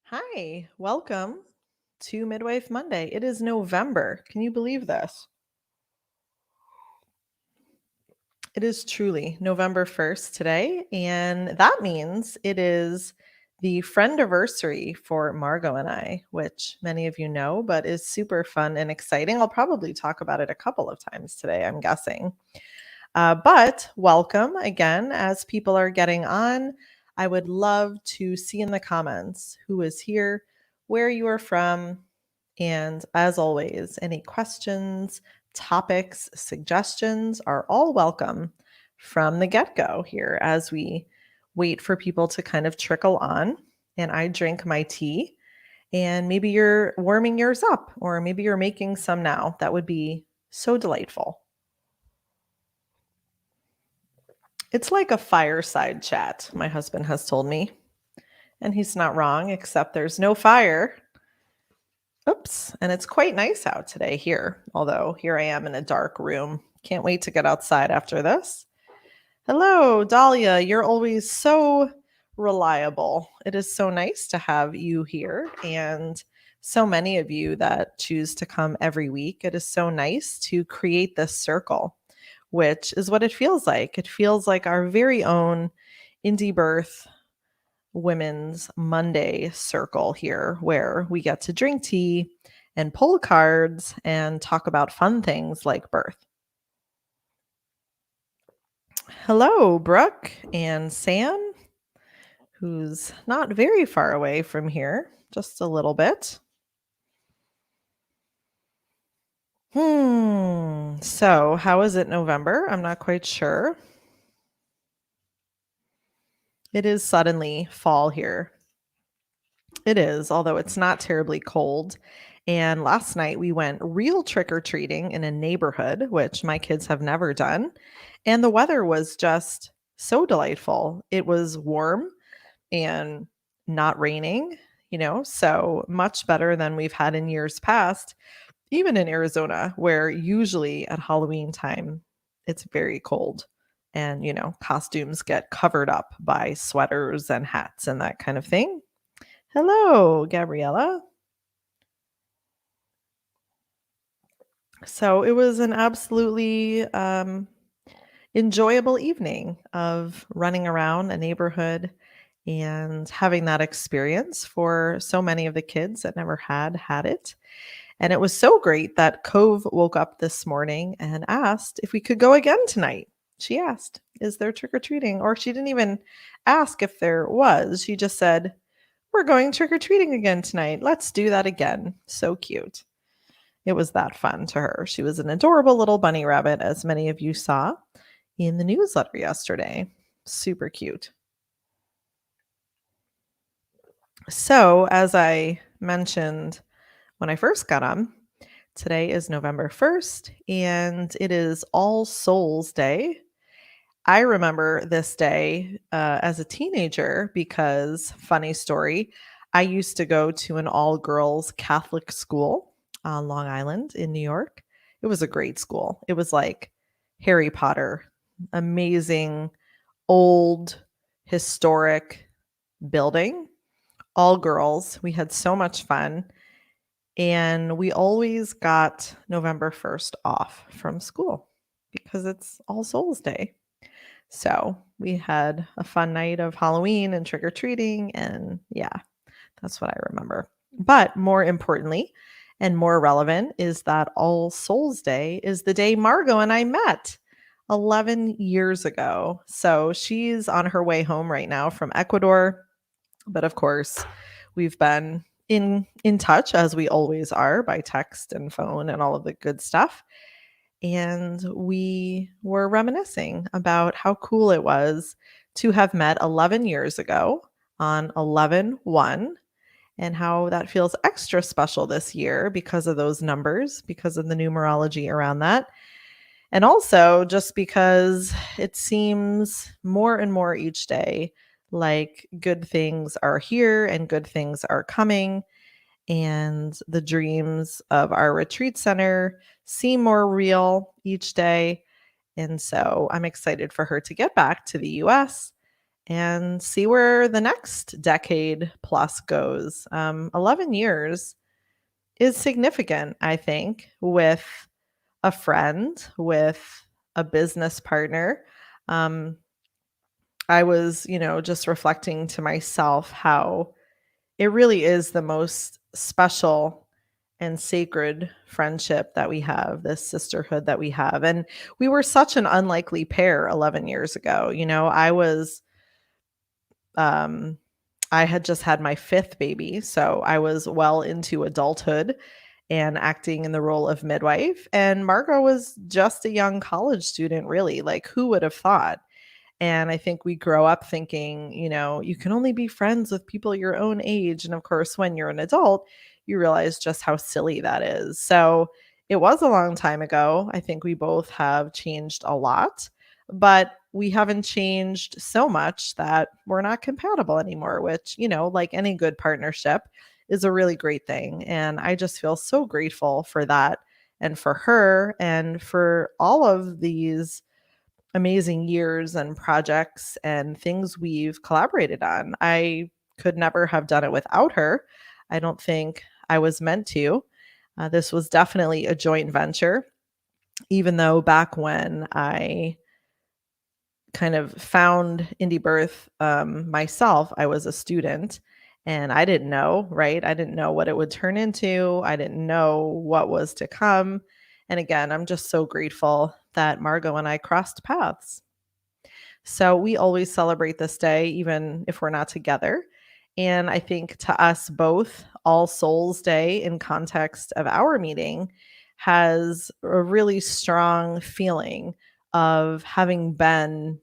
Hi, welcome to Midwife Monday. It is November. Can you believe this? It is truly November 1st today, and that means it is the friendiversary for Margot and I, which many of you know, but is super fun and exciting. I'll probably talk about it a couple of times today, I'm guessing. But welcome again as people are getting on. I would love to see in the comments who is here, where you are from, and as always, any questions, topics, suggestions are all welcome from the get go here as we wait for people to kind of trickle on. And I drink my tea, and maybe you're warming yours up, or maybe you're making some now. That would be so delightful. It's like a fireside chat, my husband has told me. And he's not wrong, except there's no fire. Oops. And it's quite nice out today here, although here I am in a dark room. Can't wait to get outside after this. Hello, Dahlia. You're always so reliable. It is so nice to have you here and so many of you that choose to come every week. It is so nice to create this circle, which is what it feels like. It feels like our very own Indie Birth Women's Monday circle here, where we get to drink tea and pull cards and talk about fun things like birth. Hello, Brooke and Sam, who's not very far away from here, just a little bit. So, how is it November? I'm not quite sure. It is suddenly fall here. It is, although it's not terribly cold. And last night we went real trick or treating in a neighborhood, which my kids have never done. And the weather was just so delightful. It was warm and not raining, so much better than we've had in years past, even in Arizona, where usually at Halloween time it's very cold. And, costumes get covered up by sweaters and hats and that kind of thing. Hello, Gabriella. So it was an absolutely enjoyable evening of running around a neighborhood and having that experience for so many of the kids that never had it. And it was so great that Cove woke up this morning and asked if we could go again tonight. She asked, "Is there trick or treating?" Or she didn't even ask if there was. She just said, "We're going trick or treating again tonight. Let's do that again." So cute. It was that fun to her. She was an adorable little bunny rabbit, as many of you saw in the newsletter yesterday. Super cute. So, as I mentioned when I first got on, today is November 1st, and it is All Souls Day. I remember this day as a teenager because, funny story, I used to go to an all girls Catholic school on Long Island in New York. It was a great school. It was like Harry Potter, amazing, old, historic building, all girls. We had so much fun. And we always got November 1st off from school because it's All Souls Day. So we had a fun night of Halloween and trick or treating. And yeah, that's what I remember. But more importantly, and more relevant, is that All Souls Day is the day Margot and I met 11 years ago. So she's on her way home right now from Ecuador. But of course, we've been in touch as we always are by text and phone and all of the good stuff. And we were reminiscing about how cool it was to have met 11 years ago on 11/1, and how that feels extra special this year because of those numbers, because of the numerology around that. And also just because it seems more and more each day like good things are here and good things are coming. And the dreams of our retreat center seem more real each day. And so I'm excited for her to get back to the US and see where the next decade plus goes. 11 years is significant, I think, with a friend, with a business partner. Um, I was, just reflecting to myself how it really is the most special and sacred friendship that we have, this sisterhood that we have. And we were such an unlikely pair 11 years ago. Um, I had just had my fifth baby. So I was well into adulthood and acting in the role of midwife. And Margot was just a young college student, really. Like, who would have thought? And I think we grow up thinking, you can only be friends with people your own age. And of course, when you're an adult, you realize just how silly that is. So it was a long time ago. I think we both have changed a lot, but we haven't changed so much that we're not compatible anymore, which, like any good partnership, is a really great thing. And I just feel so grateful for that and for her and for all of these amazing years and projects and things we've collaborated on. I could never have done it without her. I don't think I was meant to. This was definitely a joint venture, even though back when I kind of found Indie Birth myself, I was a student and I didn't know, right? I didn't know what it would turn into. I didn't know what was to come. And again, I'm just so grateful that Margot and I crossed paths. So we always celebrate this day, even if we're not together. And I think to us both, All Souls Day in context of our meeting has a really strong feeling of having been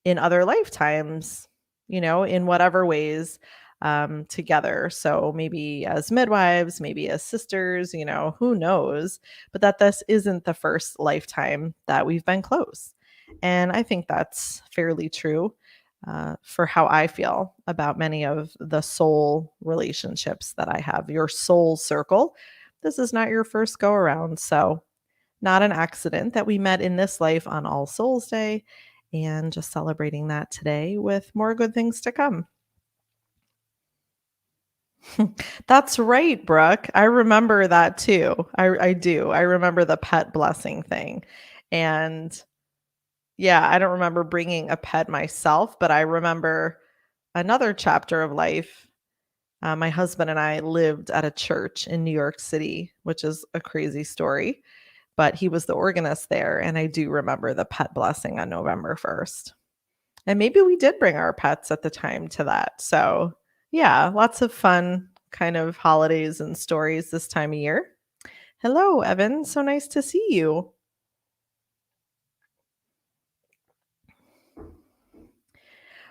in other lifetimes, in whatever ways together. So maybe as midwives, maybe as sisters, who knows? But that this isn't the first lifetime that we've been close. And I think that's fairly true for how I feel about many of the soul relationships that I have. Your soul circle. This is not your first go around. So, not an accident that we met in this life on All Souls Day and just celebrating that today with more good things to come. That's right, Brooke. I remember that too. I do. I remember the pet blessing thing. And yeah, I don't remember bringing a pet myself, but I remember another chapter of life. My husband and I lived at a church in New York City, which is a crazy story, but he was the organist there. And I do remember the pet blessing on November 1st. And maybe we did bring our pets at the time to that. So, yeah, lots of fun kind of holidays and stories this time of year. Hello, Evan. So nice to see you.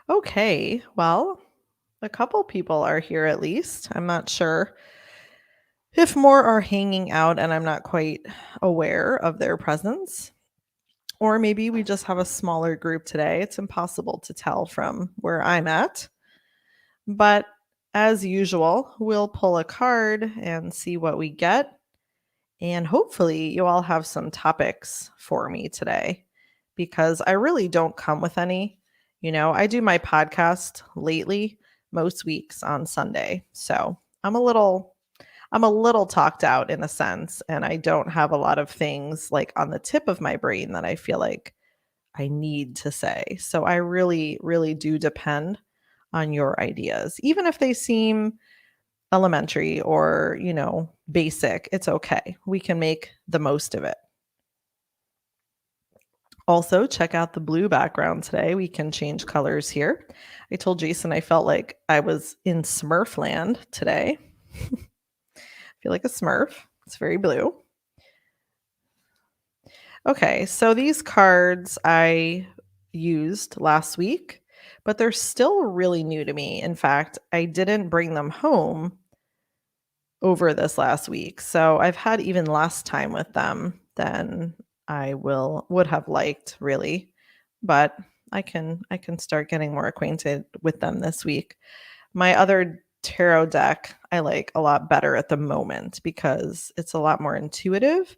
Okay, well, a couple people are here at least. I'm not sure if more are hanging out and I'm not quite aware of their presence. Or maybe we just have a smaller group today. It's impossible to tell from where I'm at. But as usual, we'll pull a card and see what we get. And hopefully, you all have some topics for me today because I really don't come with any. I do my podcast lately most weeks on Sunday. So I'm a little talked out in a sense, and I don't have a lot of things like on the tip of my brain that I feel like I need to say. So I really, really do depend on your ideas. Even if they seem elementary or, basic, it's okay. We can make the most of it. Also, check out the blue background today. We can change colors here. I told Jason I felt like I was in Smurfland today. I feel like a Smurf. It's very blue. Okay, so these cards I used last week, but they're still really new to me. In fact, I didn't bring them home over this last week. So I've had even less time with them than I would have liked, really. But I can start getting more acquainted with them this week. My other tarot deck I like a lot better at the moment because it's a lot more intuitive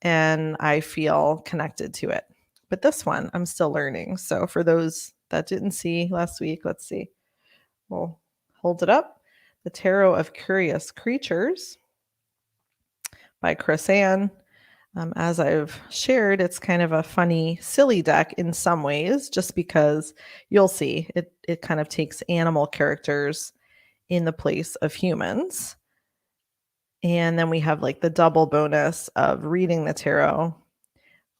and I feel connected to it. But this one I'm still learning. So for those that didn't see last week. Let's see. We'll hold it up. The Tarot of Curious Creatures by Chris Ann. As I've shared, it's kind of a funny, silly deck in some ways, just because you'll see it kind of takes animal characters in the place of humans. And then we have like the double bonus of reading the tarot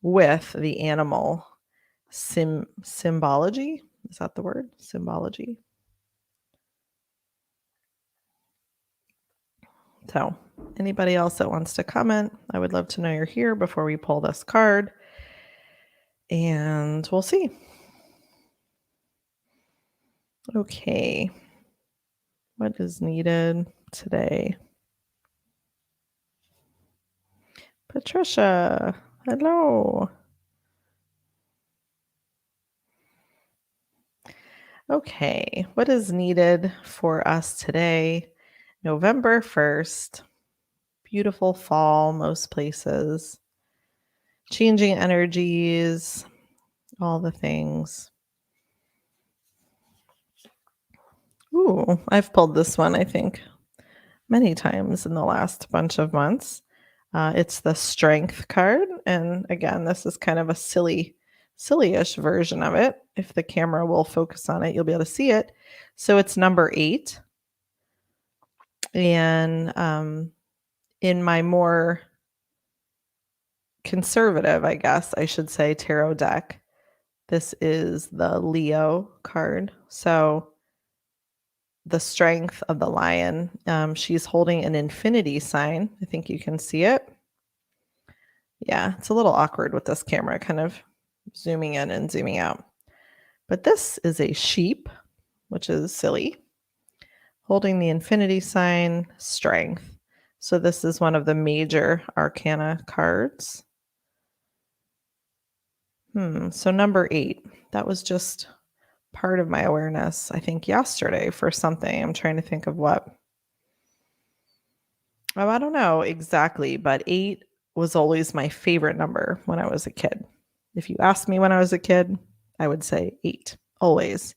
with the animal symbology. Is that the word? Symbology. So, anybody else that wants to comment, I would love to know you're here before we pull this card. And we'll see. Okay. What is needed today? Patricia, hello. Okay, what is needed for us today? November 1st, beautiful fall, most places, changing energies, all the things. Ooh, I've pulled this one, I think, many times in the last bunch of months. It's the Strength card. And again, this is kind of a silly-ish version of it. If the camera will focus on it, you'll be able to see it. So it's number 8. And in my more conservative, I guess I should say, tarot deck, this is the Leo card. So the Strength of the Lion. She's holding an infinity sign. I think you can see it. Yeah, it's a little awkward with this camera, kind of zooming in and zooming out. But this is a sheep, which is silly, holding the infinity sign, Strength. So this is one of the major arcana cards. So number 8, that was just part of my awareness, I think, yesterday for something. I'm trying to think of what. Oh, I don't know exactly, but 8 was always my favorite number when I was a kid. If you asked me when I was a kid, I would say 8, always.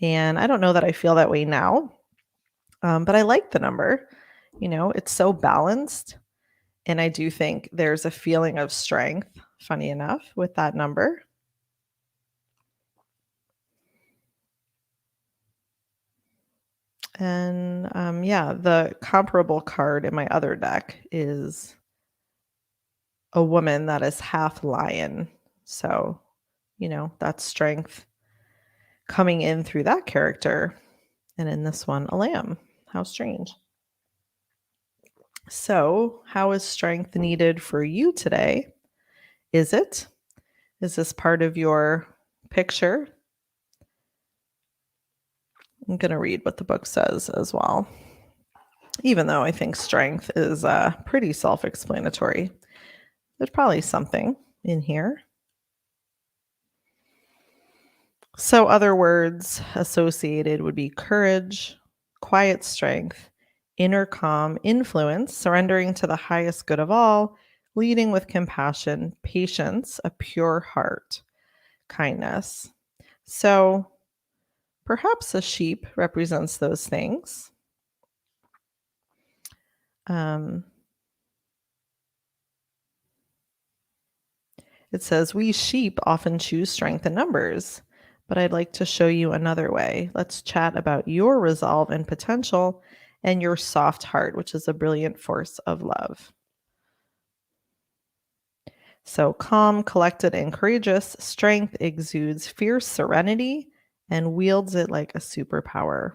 And I don't know that I feel that way now, but I like the number. It's so balanced. And I do think there's a feeling of strength, funny enough, with that number. And yeah, the comparable card in my other deck is a woman that is half lion. So, that's strength coming in through that character. And in this one, a lamb. How strange. So, how is strength needed for you today? Is it? Is this part of your picture? I'm going to read what the book says as well. Even though I think strength is pretty self-explanatory, there's probably something in here. So other words associated would be courage, quiet strength, inner calm, influence, surrendering to the highest good of all, leading with compassion, patience, a pure heart, kindness. So perhaps a sheep represents those things. It says, we sheep often choose strength in numbers, but I'd like to show you another way. Let's chat about your resolve and potential and your soft heart, which is a brilliant force of love. So calm, collected, and courageous, strength exudes fierce serenity and wields it like a superpower.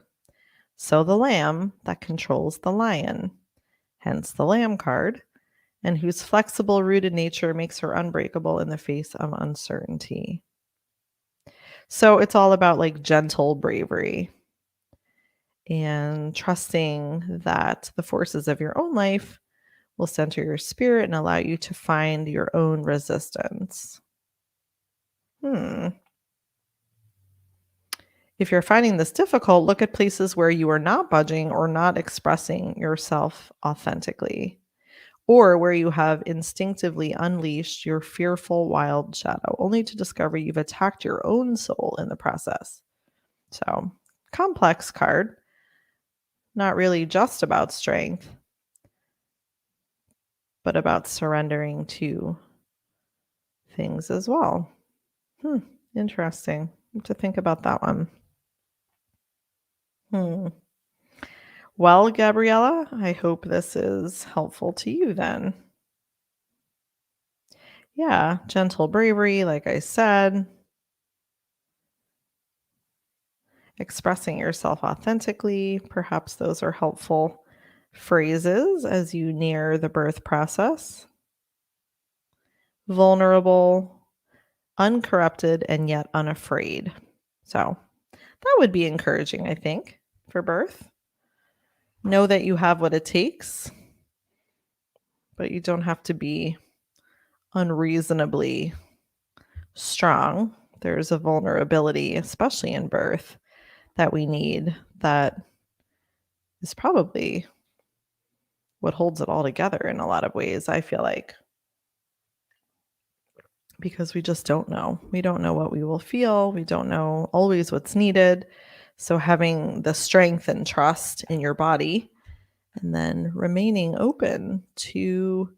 So the lamb that controls the lion, hence the lamb card, and whose flexible, rooted nature makes her unbreakable in the face of uncertainty. So it's all about like gentle bravery and trusting that the forces of your own life will center your spirit and allow you to find your own resistance. If you're finding this difficult, look at places where you are not budging or not expressing yourself authentically. or where you have instinctively unleashed your fearful wild shadow, only to discover you've attacked your own soul in the process. So, complex card, not really just about strength, but about surrendering to things as well. Hmm, interesting to think about that one. Hmm. Well, Gabriella, I hope this is helpful to you then. Yeah, gentle bravery, like I said, expressing yourself authentically. Perhaps those are helpful phrases as you near the birth process. Vulnerable, uncorrupted, and yet unafraid. So that would be encouraging, I think, for birth. Know that you have what it takes, but you don't have to be unreasonably strong. There's a vulnerability, especially in birth, that we need that is probably what holds it all together in a lot of ways, I feel like, because we just don't know. We don't know what we will feel. We don't know always what's needed. So, having the strength and trust in your body and then remaining open to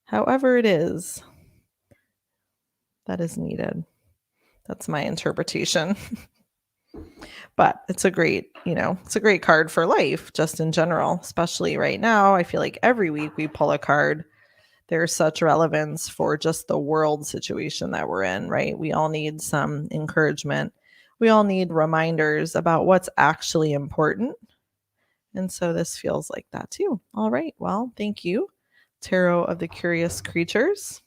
however it is that is needed. That's my interpretation. But it's a great, it's a great card for life just in general, especially right now. I feel like every week we pull a card. There's such relevance for just the world situation that we're in, right? We all need some encouragement. We all need reminders about what's actually important. And so this feels like that too. All right. Well, thank you, Tarot of the Curious Creatures.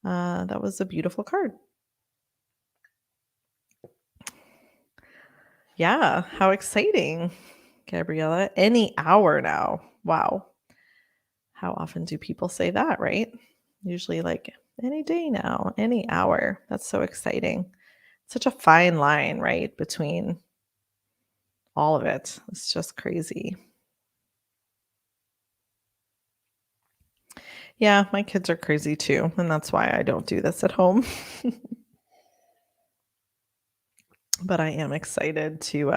That was a beautiful card. Yeah. How exciting, Gabriella. Any hour now. Wow. How often do people say that, right? Usually, like any day now, any hour. That's so exciting. Such a fine line, right? Between all of it. It's just crazy. Yeah, my kids are crazy too. And that's why I don't do this at home. But I am excited to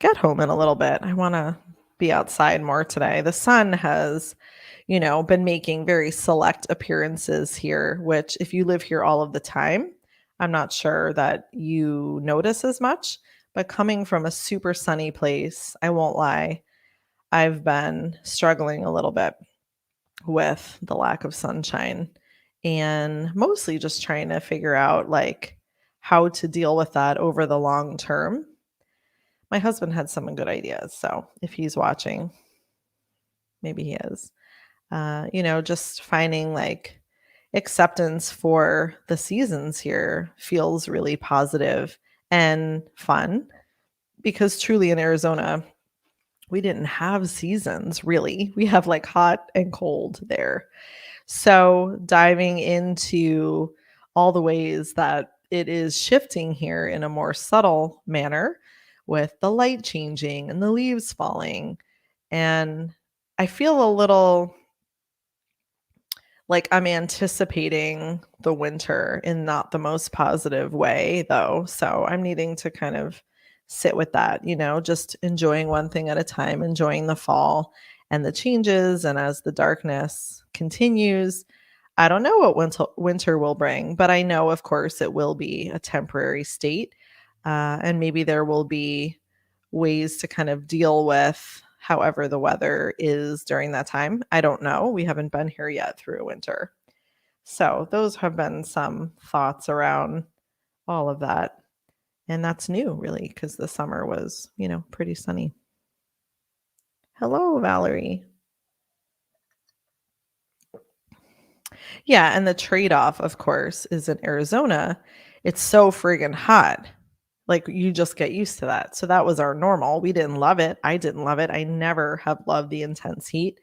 get home in a little bit. I want to be outside more today. The sun has, been making very select appearances here, which if you live here all of the time, I'm not sure that you notice as much. But coming from a super sunny place, I won't lie, I've been struggling a little bit with the lack of sunshine and mostly just trying to figure out like how to deal with that over the long term. My husband had some good ideas. So if he's watching, maybe he is, just finding like acceptance for the seasons here feels really positive and fun because truly in Arizona, we didn't have seasons really. We have like hot and cold there. So diving into all the ways that it is shifting here in a more subtle manner with the light changing and the leaves falling. And I feel a little like I'm anticipating the winter in not the most positive way, though. So I'm needing to kind of sit with that, just enjoying one thing at a time, enjoying the fall and the changes. And as the darkness continues, I don't know what winter will bring, but I know, of course, it will be a temporary state. And maybe there will be ways to kind of deal with however the weather is during that time. I don't know. We haven't been here yet through winter. So those have been some thoughts around all of that. And that's new, really, because the summer was, pretty sunny. Hello, Valerie. Yeah, and the trade-off, of course, is in Arizona, it's so friggin' hot. Like, you just get used to that. So that was our normal. We didn't love it. I didn't love it. I never have loved the intense heat.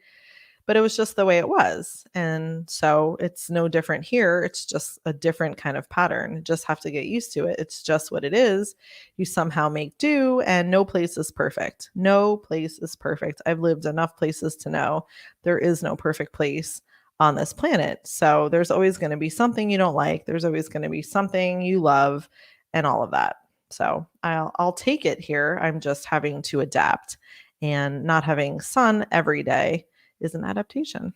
but it was just the way it was. And so it's no different here. It's just a different kind of pattern. You just have to get used to it. It's just what it is. You somehow make do, and no place is perfect. No place is perfect. I've lived enough places to know there is no perfect place on this planet. So there's always going to be something you don't like. There's always going to be something you love and all of that. So I'll take it here. I'm just having to adapt, and not having sun every day is an adaptation.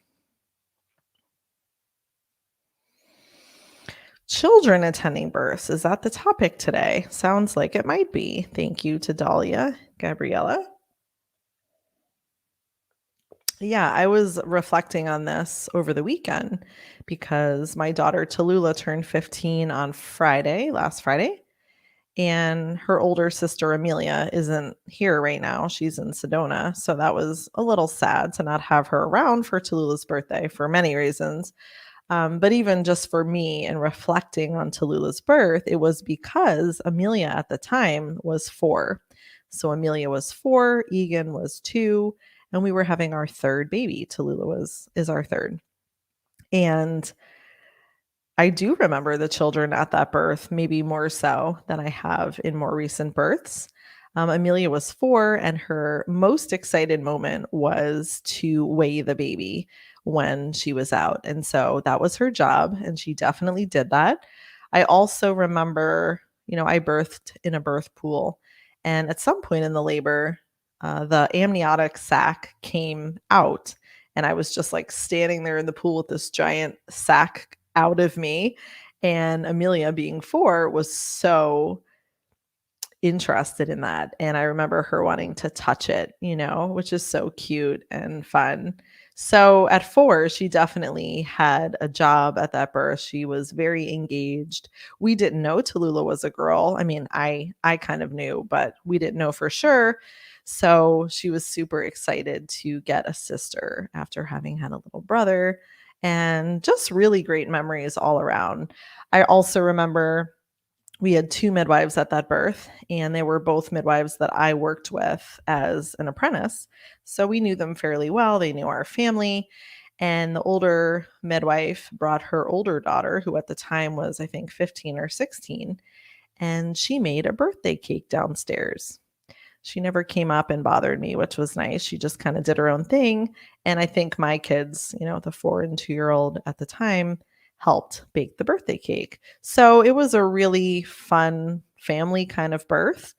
Children attending births, is that the topic today? Sounds like it might be. Thank you to Dahlia, Gabriella. Yeah, I was reflecting on this over the weekend because my daughter Tallulah turned 15 on Friday, last Friday, and her older sister Amelia isn't here right now. She's in Sedona. So that was a little sad to not have her around for Tallulah's birthday for many reasons. But even just for me and reflecting on Tallulah's birth, it was because Amelia at the time was 4. So Amelia was 4, Egan was 2, and we were having our third baby. Tallulah was is our third. And I do remember the children at that birth, maybe more so than I have in more recent births. Amelia was 4, and her most excited moment was to weigh the baby when she was out. And so that was her job, and she definitely did that. I also remember, I birthed in a birth pool, and at some point in the labor, the amniotic sac came out, and I was just like standing there in the pool with this giant sack out of me. And Amelia, being 4, was so interested in that. And I remember her wanting to touch it, which is so cute and fun. So at 4, she definitely had a job at that birth. She was very engaged. We didn't know Tallulah was a girl. I mean, I kind of knew, but we didn't know for sure. So she was super excited to get a sister after having had a little brother, and just really great memories all around. I also remember we had 2 midwives at that birth, and they were both midwives that I worked with as an apprentice. So we knew them fairly well. They knew our family. And the older midwife brought her older daughter, who at the time was, I think, 15 or 16, and she made a birthday cake downstairs. She never came up and bothered me, which was nice. She just kind of did her own thing. And I think my kids, the 4 and 2-year-old at the time, helped bake the birthday cake. So it was a really fun family kind of birth.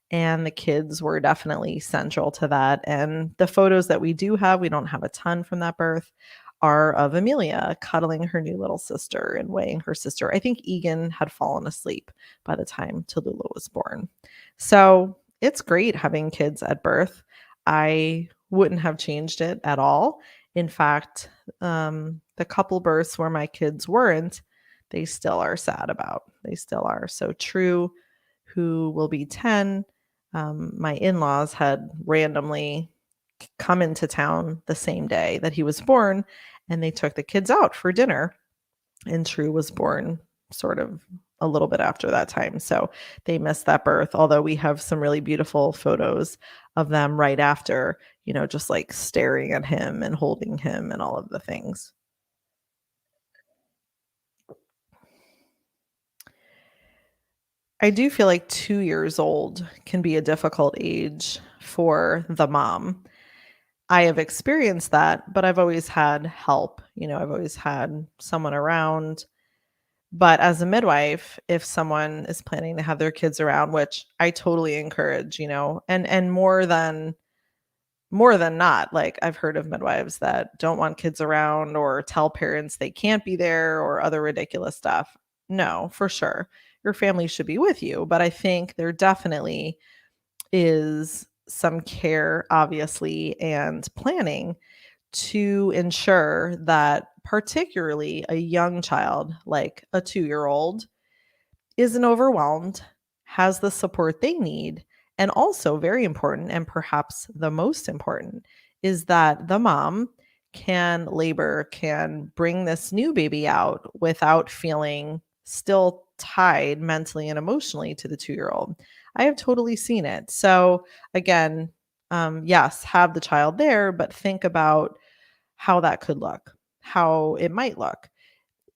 And the kids were definitely central to that. And the photos that we do have, we don't have a ton from that birth, are of Amelia cuddling her new little sister and weighing her sister. I think Egan had fallen asleep by the time Tallulah was born. So it's great having kids at birth. I wouldn't have changed it at all. In fact, the couple births where my kids weren't, they still are sad about. They still are. So True, who will be 10, my in-laws had randomly come into town the same day that he was born, and they took the kids out for dinner. And True was born sort of a little bit after that time. So they missed that birth, although we have some really beautiful photos of them right after, just like staring at him and holding him and all of the things. I do feel like 2 years old can be a difficult age for the mom. I have experienced that, but I've always had help. I've always had someone around. But as a midwife, if someone is planning to have their kids around, which I totally encourage, and more than not, like I've heard of midwives that don't want kids around or tell parents they can't be there or other ridiculous stuff. No, for sure. Your family should be with you, but I think there definitely is some care, obviously, and planning to ensure that particularly a young child, like a 2-year-old, isn't overwhelmed, has the support they need, and also very important, and perhaps the most important, is that the mom can bring this new baby out without feeling still tied mentally and emotionally to the 2-year-old. I have totally seen it. So again, yes, have the child there, but think about how that could look, how it might look.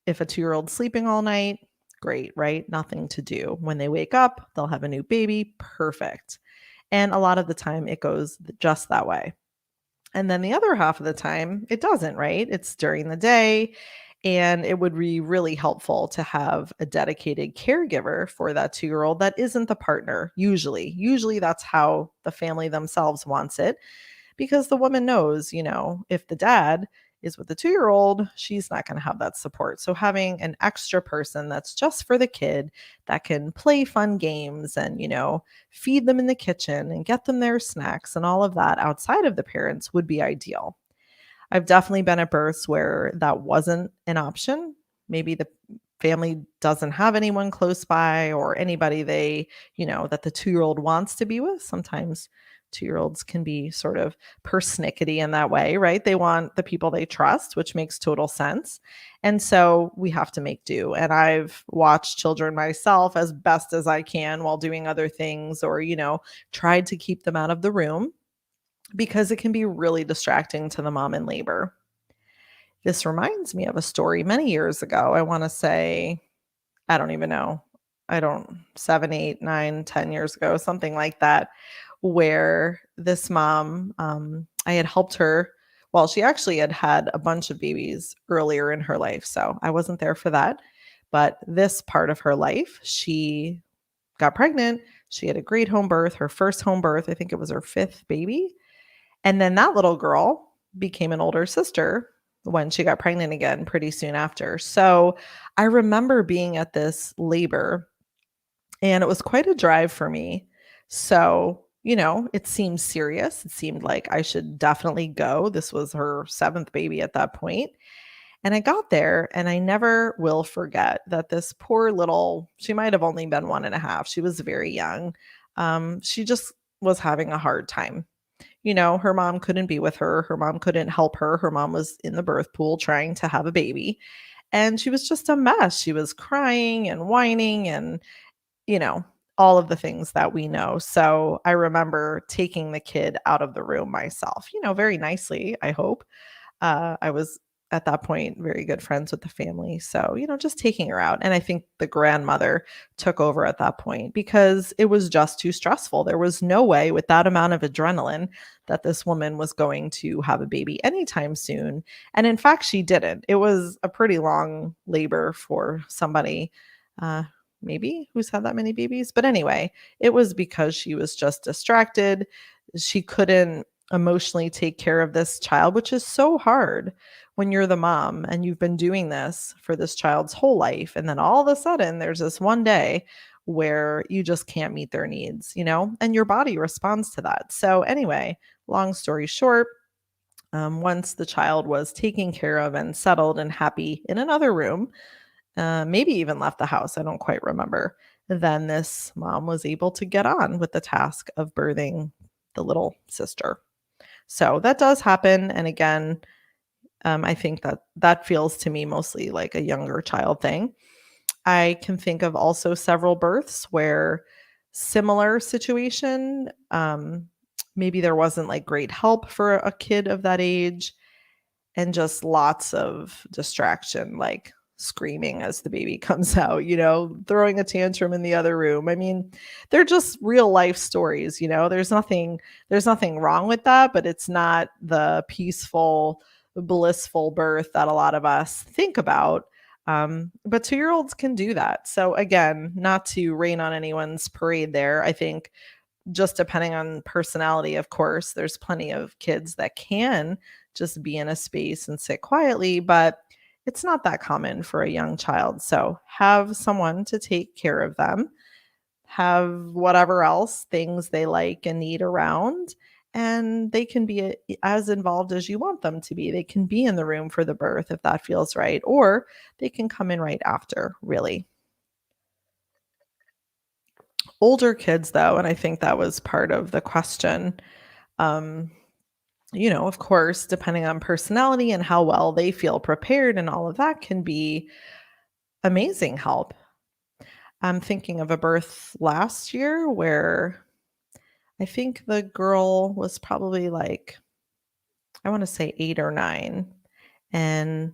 If a 2-year-old sleeping all night, great, right? Nothing to do. When they wake up, they'll have a new baby, perfect. And a lot of the time it goes just that way. And then the other half of the time, it doesn't, right? It's during the day. And it would be really helpful to have a dedicated caregiver for that 2-year-old that isn't the partner, usually. Usually that's how the family themselves wants it because the woman knows, if the dad is with the 2-year-old, she's not going to have that support. So having an extra person that's just for the kid that can play fun games and, feed them in the kitchen and get them their snacks and all of that outside of the parents would be ideal. I've definitely been at births where that wasn't an option. Maybe the family doesn't have anyone close by or anybody that the 2-year-old wants to be with. Sometimes 2-year-olds can be sort of persnickety in that way, right? They want the people they trust, which makes total sense. And so we have to make do. And I've watched children myself as best as I can while doing other things or, tried to keep them out of the room because it can be really distracting to the mom in labor. This reminds me of a story many years ago. I want to say, I don't even know. I don't, 7, 8, 9, 10 years ago, something like that, where this mom, I had helped her. Well, she actually had had a bunch of babies earlier in her life. So I wasn't there for that. But this part of her life, she got pregnant. She had a great home birth, her first home birth. I think it was her fifth baby. And then that little girl became an older sister when she got pregnant again pretty soon after. So I remember being at this labor and it was quite a drive for me. So, it seemed serious. It seemed like I should definitely go. This was her seventh baby at that point. And I got there and I never will forget that this poor little, she might have only been 1.5. She was very young. She just was having a hard time. Her mom couldn't be with her. Her mom couldn't help her. Her mom was in the birth pool trying to have a baby. And she was just a mess. She was crying and whining and, you know, all of the things that we know. So I remember taking the kid out of the room myself, very nicely, I hope. I was at that point very good friends with the family. So, just taking her out. And I think the grandmother took over at that point because it was just too stressful. There was no way with that amount of adrenaline that this woman was going to have a baby anytime soon. And in fact, she didn't. It was a pretty long labor for somebody. Uh, Maybe who's had that many babies. But anyway, it was because she was just distracted. She couldn't emotionally take care of this child, which is so hard when you're the mom and you've been doing this for this child's whole life. And then all of a sudden, there's this one day where you just can't meet their needs, and your body responds to that. So, anyway, long story short, once the child was taken care of and settled and happy in another room, maybe even left the house, I don't quite remember, then this mom was able to get on with the task of birthing the little sister. So that does happen. And again, I think that feels to me mostly like a younger child thing. I can think of also several births where similar situation, maybe there wasn't like great help for a kid of that age and just lots of distraction, like screaming as the baby comes out, throwing a tantrum in the other room. I mean, they're just real life stories, there's nothing wrong with that, but it's not the peaceful, blissful birth that a lot of us think about. But 2-year-olds can do that. So again, not to rain on anyone's parade there. I think just depending on personality, of course, there's plenty of kids that can just be in a space and sit quietly, but it's not that common for a young child. So have someone to take care of them, have whatever else things they like and need around, and they can be as involved as you want them to be. They can be in the room for the birth if that feels right, or they can come in right after, really. Older kids, though, and I think that was part of the question. Um, of course, depending on personality and how well they feel prepared and all of that can be amazing help. I'm thinking of a birth last year where I think the girl was probably like I want to say 8 or 9, and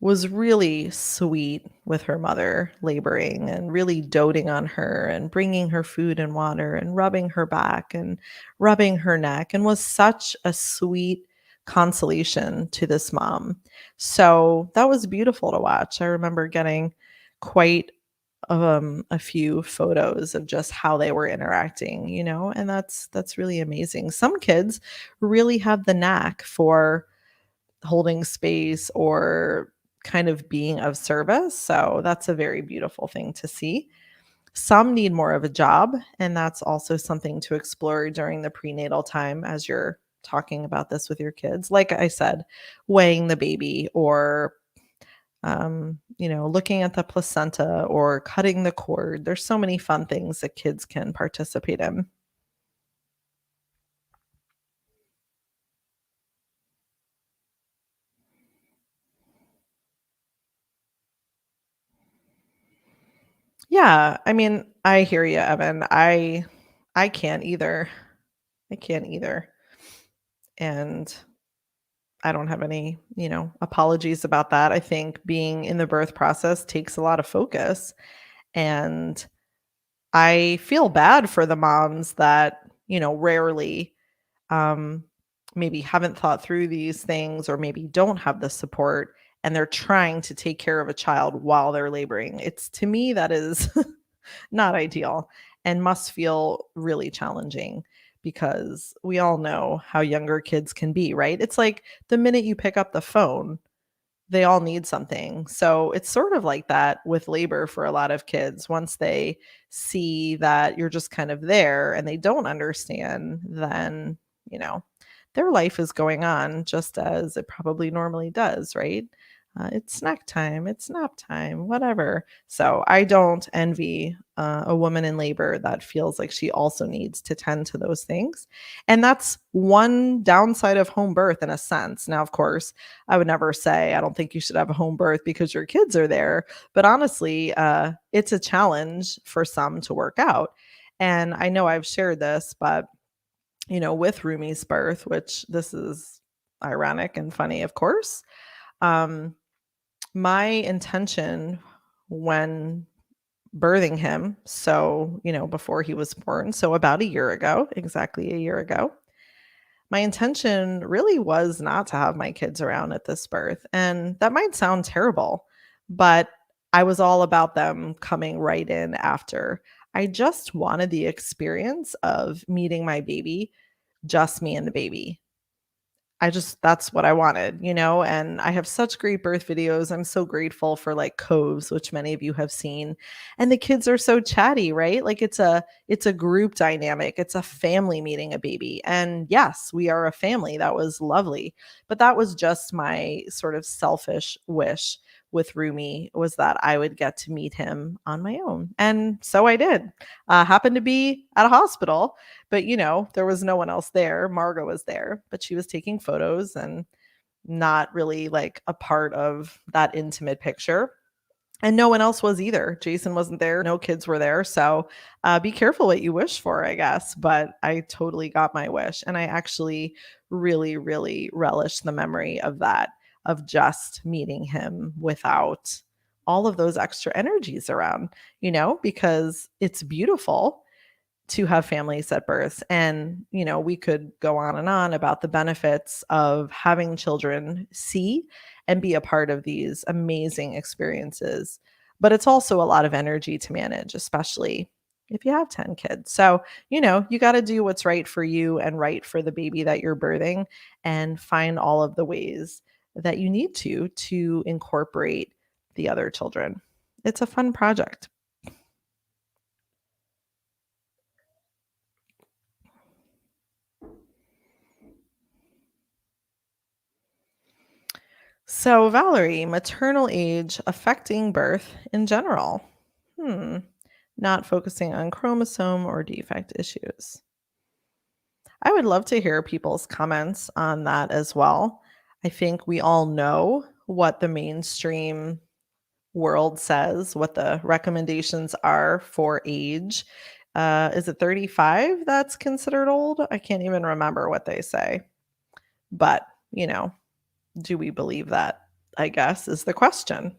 was really sweet with her mother laboring and really doting on her and bringing her food and water and rubbing her back and rubbing her neck, and was such a sweet consolation to this mom. So that was beautiful to watch. I remember getting quite a few photos of just how they were interacting, and that's really amazing. Some kids really have the knack for holding space or kind of being of service. So that's a very beautiful thing to see. Some need more of a job, and that's also something to explore during the prenatal time as you're talking about this with your kids. Like I said, weighing the baby or looking at the placenta or cutting the cord. There's so many fun things that kids can participate in. Yeah, I mean, I hear you, Evan. I can't either. I can't either. And I don't have any, apologies about that. I think being in the birth process takes a lot of focus. And I feel bad for the moms that, rarely um, maybe haven't thought through these things or maybe don't have the support and they're trying to take care of a child while they're laboring. It's to me that is not ideal and must feel really challenging because we all know how younger kids can be, right? It's like the minute you pick up the phone, they all need something. So it's sort of like that with labor for a lot of kids. Once they see that you're just kind of there and they don't understand, then, you know, their life is going on just as it probably normally does, right? It's snack time, it's nap time, whatever. So I don't envy a woman in labor that feels like she also needs to tend to those things. And that's one downside of home birth in a sense. Now, of course, I would never say I don't think you should have a home birth because your kids are there. But honestly, it's a challenge for some to work out. And I know I've shared this, but with Rumi's birth, which this is ironic and funny, of course. Um, my intention when birthing him, so, before he was born, so about a year ago, exactly a year ago, my intention really was not to have my kids around at this birth. And that might sound terrible, but I was all about them coming right in after. I just wanted the experience of meeting my baby, just me and the baby. That's what I wanted, and I have such great birth videos. I'm so grateful for like Coves, which many of you have seen. And the kids are so chatty, right? Like it's a group dynamic. It's a family meeting a baby. And yes, we are a family. That was lovely. But that was just my sort of selfish wish with Rumi, was that I would get to meet him on my own. And so I did. Happened to be at a hospital, but, there was no one else there. Margot was there, but she was taking photos and not really like a part of that intimate picture. And no one else was either. Jason wasn't there. No kids were there. So be careful what you wish for, I guess. But I totally got my wish. And I actually really, really relish the memory of that, of just meeting him without all of those extra energies around, because it's beautiful to have families at birth. And, we could go on and on about the benefits of having children see and be a part of these amazing experiences. But it's also a lot of energy to manage, especially if you have 10 kids. So, you got to do what's right for you and right for the baby that you're birthing and find all of the ways that you need to incorporate the other children. It's a fun project. So, Valerie, maternal age affecting birth in general. Hmm. Not focusing on chromosome or defect issues. I would love to hear people's comments on that as well. I think we all know what the mainstream world says, what the recommendations are for age. Is it 35 that's considered old? I can't even remember what they say. But, you know, do we believe that? I guess is the question.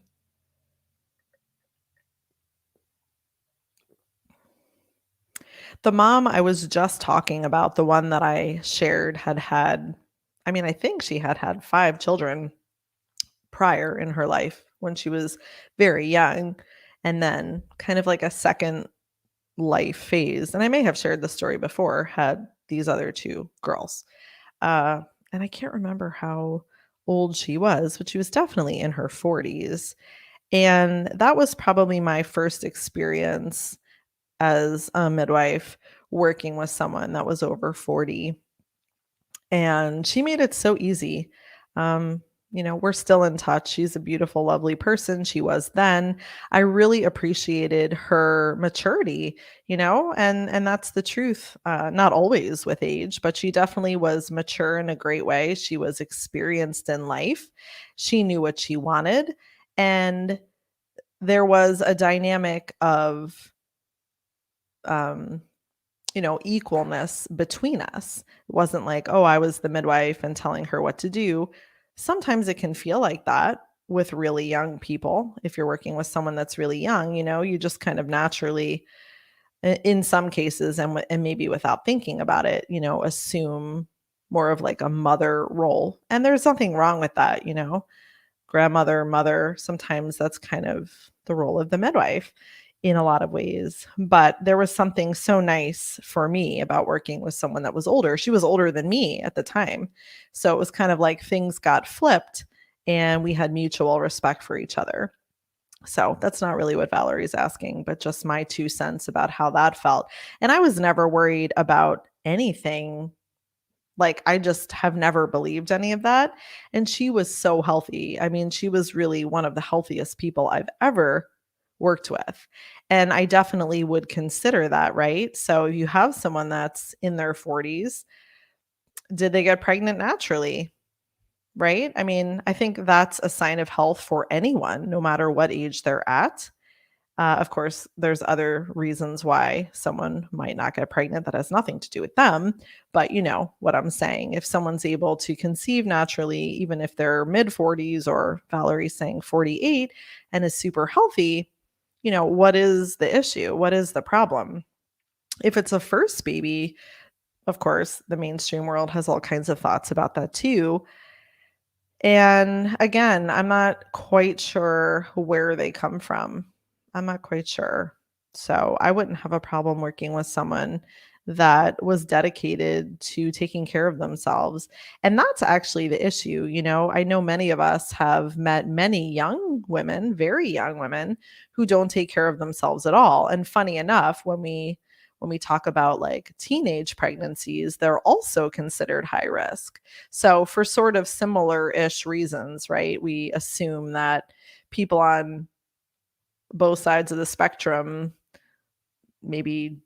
The mom I was just talking about, the one that I shared, I mean, I think she had had 5 children prior in her life when she was very young, and then kind of like a second life phase, and I may have shared this story before, had these other 2 girls. Uh, and I can't remember how old she was, but she was definitely in her 40s, and that was probably my first experience as a midwife working with someone that was over 40, and she made it so easy. We're still in touch. She's a beautiful, lovely person. She was then. I really appreciated her maturity, and that's the truth. Not always with age, but she definitely was mature in a great way. She was experienced in life. She knew what she wanted, and there was a dynamic of um equalness between us. It wasn't like, oh, I was the midwife and telling her what to do. Sometimes it can feel like that with really young people. If you're working with someone that's really young, you just kind of naturally, in some cases, and maybe without thinking about it, assume more of like a mother role. And there's nothing wrong with that, grandmother, mother. Sometimes that's kind of the role of the midwife in a lot of ways. But there was something so nice for me about working with someone that was older. She was older than me at the time. So it was kind of like things got flipped and we had mutual respect for each other. So that's not really what Valerie's asking, but just my 2 cents about how that felt. And I was never worried about anything, like, I just have never believed any of that, and she was so healthy. I mean, she was really one of the healthiest people I've ever worked with, and I definitely would consider that, right? So, you have someone that's in their 40s, did they get pregnant naturally, right? I mean, I think that's a sign of health for anyone, no matter what age they're at. Of course, there's other reasons why someone might not get pregnant that has nothing to do with them. But you know what I'm saying. If someone's able to conceive naturally, even if they're mid 40s or Valerie's saying 48 and is super healthy, what is the issue? What is the problem? If it's a first baby, of course, the mainstream world has all kinds of thoughts about that too. And again, I'm not quite sure where they come from. I'm not quite sure. So I wouldn't have a problem working with someone that was dedicated to taking care of themselves. And that's actually the issue. I know many of us have met many young women, very young women, who don't take care of themselves at all. And funny enough, when we talk about like teenage pregnancies, they're also considered high risk. So, for sort of similar ish reasons, right? We assume that people on both sides of the spectrum maybe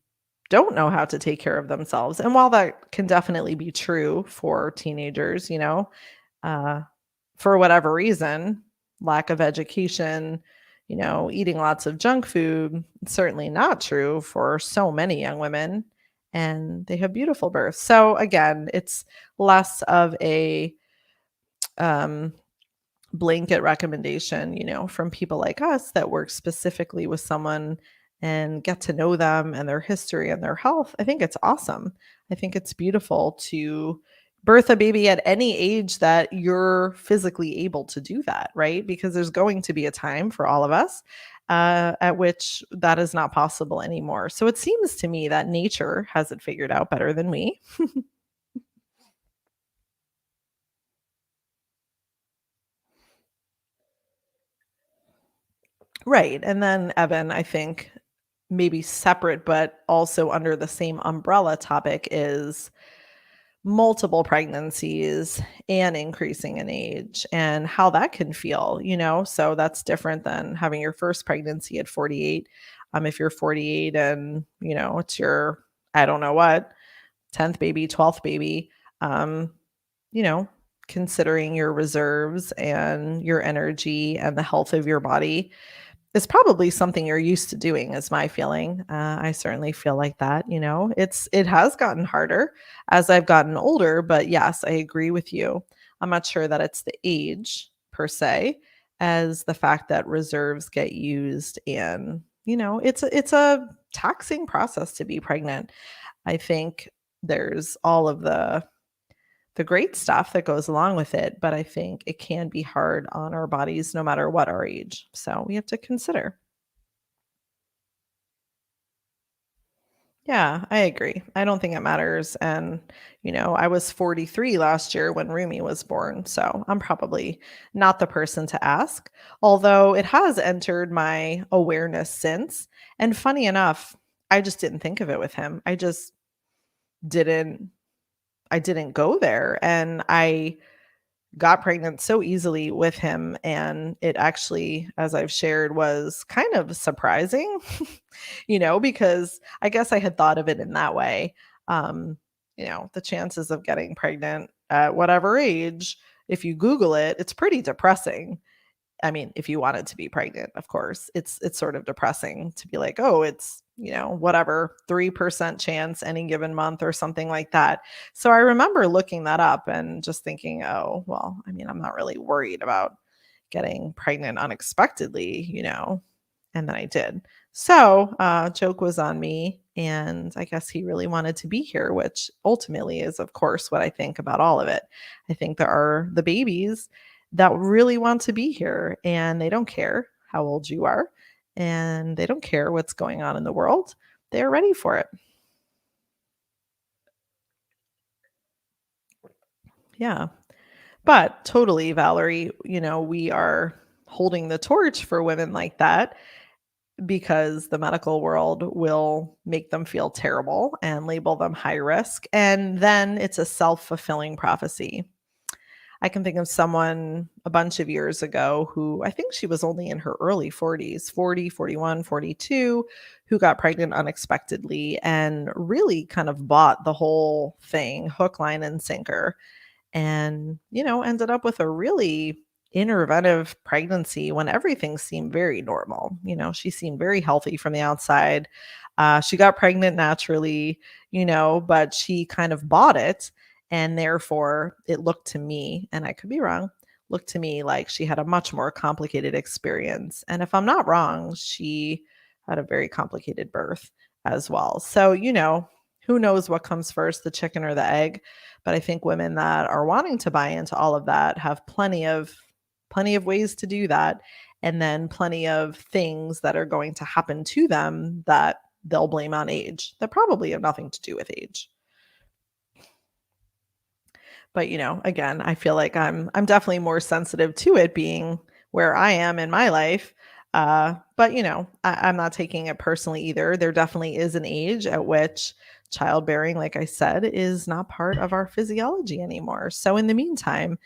don't know how to take care of themselves. And while that can definitely be true for teenagers, uh, for whatever reason, lack of education, eating lots of junk food, it's certainly not true for so many young women. And they have beautiful births. So, again, it's less of a um, blanket recommendation, from people like us that work specifically with someone and get to know them and their history and their health. I think it's awesome. I think it's beautiful to birth a baby at any age that you're physically able to do that, right? Because there's going to be a time for all of us at which that is not possible anymore. So it seems to me that nature has it figured out better than we. Right. And then Evan, I think maybe separate but also under the same umbrella topic is multiple pregnancies and increasing in age and how that can feel. So that's different than having your first pregnancy at 48. If you're 48 and it's your, I don't know what, 10th baby, 12th baby, um you know considering your reserves and your energy and the health of your body, is probably something you're used to doing is my feeling. I certainly feel like that, it has gotten harder as I've gotten older, but yes, I agree with you. I'm not sure that it's the age per se as the fact that reserves get used, and it's a taxing process to be pregnant. I think there's all of the great stuff that goes along with it, but I think it can be hard on our bodies no matter what our age. So we have to consider. Yeah, I agree. I don't think it matters. And, I was 43 last year when Rumi was born. So I'm probably not the person to ask, although it has entered my awareness since. And funny enough, I just didn't think of it with him. Didn't, I didn't go there. And I got pregnant so easily with him, and it actually, as I've shared, was kind of surprising, because I guess I had thought of it in that way. Um, the chances of getting pregnant at whatever age, if you Google it, it's pretty depressing. I mean, if you wanted to be pregnant, of course, it's sort of depressing to be like, oh, it's whatever 3% chance any given month or something like that. So I remember looking that up and just thinking, oh, well, I mean, I'm not really worried about getting pregnant unexpectedly, and then I did. So joke was on me, and I guess he really wanted to be here, which ultimately is, of course, what I think about all of it. I think there are the babies that really want to be here, and they don't care how old you are, and they don't care what's going on in the world. They're ready for it. Yeah. But totally, Valerie, we are holding the torch for women like that because the medical world will make them feel terrible and label them high risk. And then it's a self fulfilling prophecy. I can think of someone a bunch of years ago who I think she was only in her early 40s, 40, 41, 42, who got pregnant unexpectedly and really kind of bought the whole thing hook, line, and sinker, and, ended up with a really interventive pregnancy when everything seemed very normal. She seemed very healthy from the outside. She got pregnant naturally, but she kind of bought it. And therefore, it looked to me, and I could be wrong, looked to me like she had a much more complicated experience. And if I'm not wrong, she had a very complicated birth as well. So, who knows what comes first, the chicken or the egg? But I think women that are wanting to buy into all of that have plenty of ways to do that, and then plenty of things that are going to happen to them that they'll blame on age that probably have nothing to do with age. But, again, I feel like I'm definitely more sensitive to it being where I am in my life. But, I'm not taking it personally either. There definitely is an age at which childbearing, like I said, is not part of our physiology anymore. So in the meantime,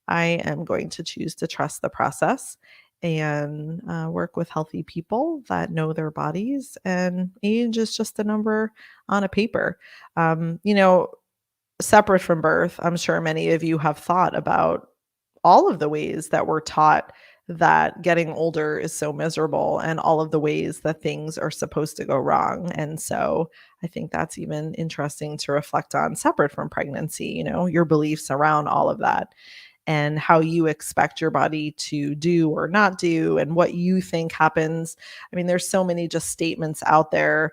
I am going to choose to trust the process and work with healthy people that know their bodies. And age is just a number on a paper. Um, you know, Separate from birth, I'm sure many of you have thought about all of the ways that we're taught that getting older is so miserable and all of the ways that things are supposed to go wrong. And so I think that's even interesting to reflect on separate from pregnancy, your beliefs around all of that and how you expect your body to do or not do and what you think happens. I mean, there's so many just statements out there.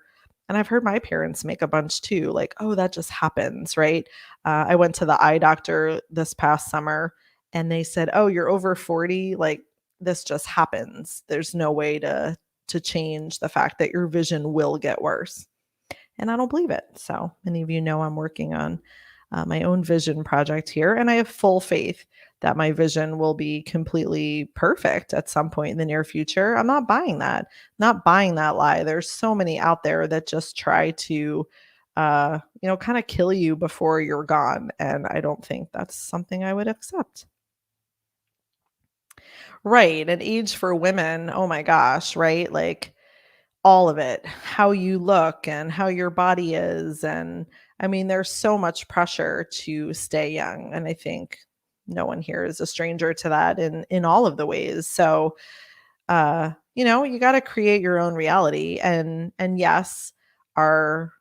And I've heard my parents make a bunch too, like, oh, that just happens, right? I went to the eye doctor this past summer and they said, oh, you're over 40. Like, this just happens. There's no way to change the fact that your vision will get worse. And I don't believe it. So many of you know I'm working on my own vision project here, and I have full faith that my vision will be completely perfect at some point in the near future. I'm not buying that. Not buying that lie. There's so many out there that just try to kind of kill you before you're gone, and I don't think that's something I would accept. Right, and age for women, oh my gosh, right? Like all of it, how you look and how your body is. And I mean, there's so much pressure to stay young. And I think no one here is a stranger to that in all of the ways. So You got to create your own reality. And yes, our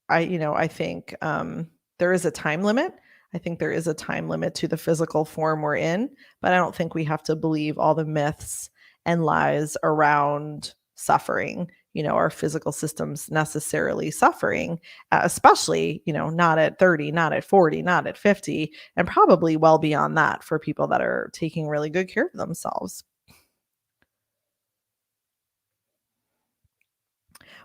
I think, there is a time limit. I think there is a time limit to the physical form we're in, but I don't think we have to believe all the myths and lies around suffering, our physical systems necessarily suffering, especially, not at 30, not at 40, not at 50, and probably well beyond that for people that are taking really good care of themselves.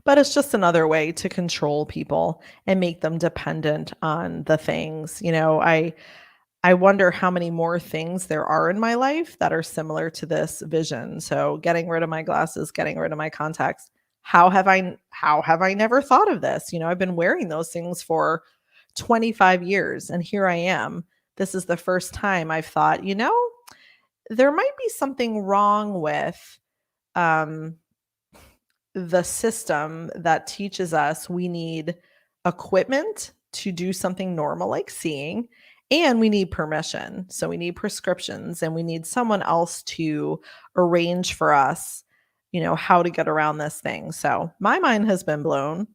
But it's just another way to control people and make them dependent on the things. I wonder how many more things there are in my life that are similar to this vision. So getting rid of my glasses, getting rid of my contacts. How have I never thought of this? I've been wearing those things for 25 years and here I am. This is the first time I've thought, there might be something wrong with um the system that teaches us we need equipment to do something normal like seeing, and we need permission. So we need prescriptions and we need someone else to arrange for us, how to get around this thing. So my mind has been blown.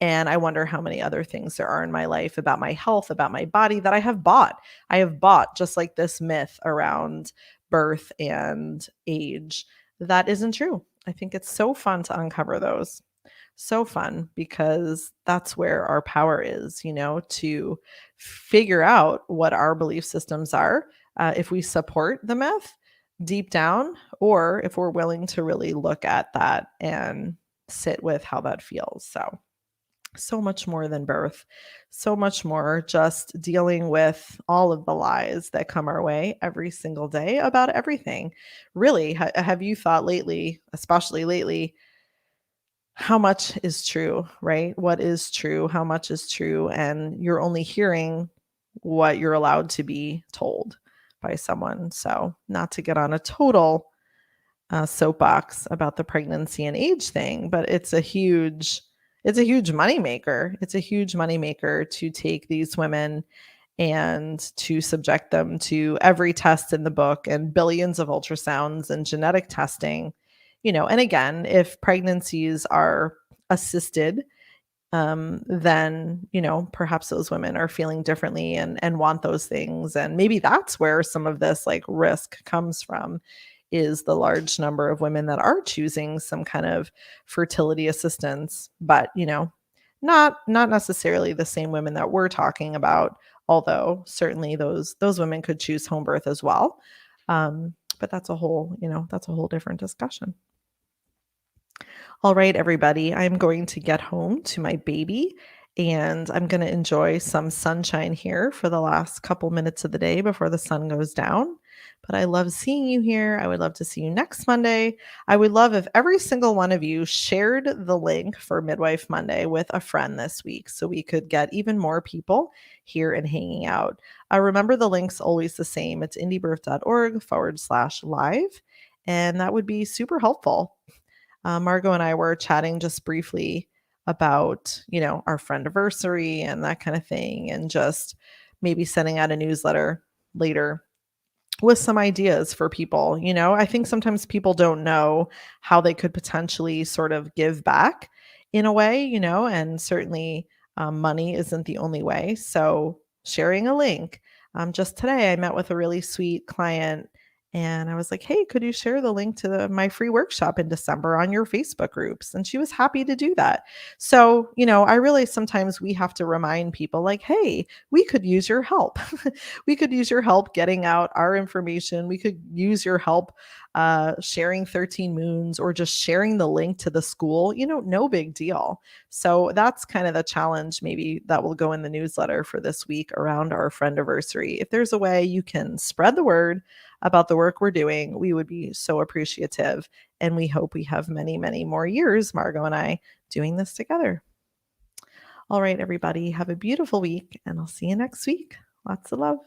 And I wonder how many other things there are in my life about my health, about my body that I have bought. I have bought just like this myth around birth and age that isn't true. I think it's so fun to uncover those. So fun because that's where our power is, to figure out what our belief systems are, if we support the myth deep down, or if we're willing to really look at that and sit with how that feels. So much more than birth, so much more just dealing with all of the lies that come our way every single day about everything. Really, have you thought lately, especially lately, how much is true, right? What is true? How much is true? And you're only hearing what you're allowed to be told by someone. So, not to get on a total soapbox about the pregnancy and age thing, but it's a huge moneymaker. It's a huge moneymaker to take these women and to subject them to every test in the book and billions of ultrasounds and genetic testing. And again, if pregnancies are assisted, then perhaps those women are feeling differently and want those things, and maybe that's where some of this like risk comes from, is the large number of women that are choosing some kind of fertility assistance, but not necessarily the same women that we're talking about, although certainly those women could choose home birth as well. But that's a whole different discussion. All right, everybody, I'm going to get home to my baby and I'm going to enjoy some sunshine here for the last couple minutes of the day before the sun goes down. But I love seeing you here. I would love to see you next Monday. I would love if every single one of you shared the link for Midwife Monday with a friend this week so we could get even more people here and hanging out. Remember, the link's always the same. It's indiebirth.org/live. And that would be super helpful. Margot and I were chatting just briefly about, our friend anniversary and that kind of thing, and just maybe sending out a newsletter later with some ideas for people. I think sometimes people don't know how they could potentially sort of give back in a way, and certainly money isn't the only way. So sharing a link. Just today, I met with a really sweet client and I was like, hey, could you share the link to my free workshop in December on your Facebook groups? And she was happy to do that. So, I realize sometimes we have to remind people like, hey, we could use your help. We could use your help getting out our information. We could use your help sharing 13 Moons or just sharing the link to the school, no big deal. So that's kind of the challenge maybe that will go in the newsletter for this week around our friend anniversary. If there's a way you can spread the word about the work we're doing, we would be so appreciative. And we hope we have many, many more years, Margot and I, doing this together. All right, everybody, have a beautiful week, and I'll see you next week. Lots of love.